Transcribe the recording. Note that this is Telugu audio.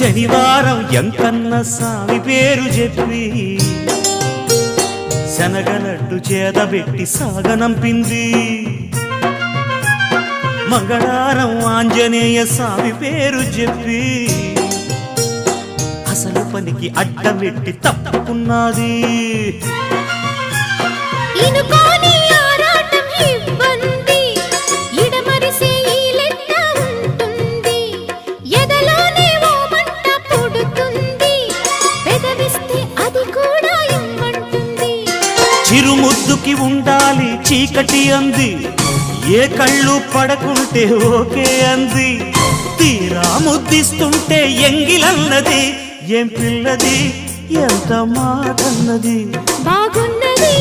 శనివారం ఎంకన్న స్వామి పేరు చెప్పి శనగలడ్డు చేదబెట్టి సాగనంపింది మంగళవారం ఆంజనేయ స్వామి పేరు చెప్పి అసలు పనికి అడ్డమెట్టి తప్పుకున్నది చిరుముద్దుకి ఉండాలి చీకటి అంది ఏ కళ్ళు పడకుంటే ఓకే అంది తీరా ముద్దిస్తుంటే ఎంగిలన్నది ఏం పిల్లది ఎంత మాటన్నది బాగున్నది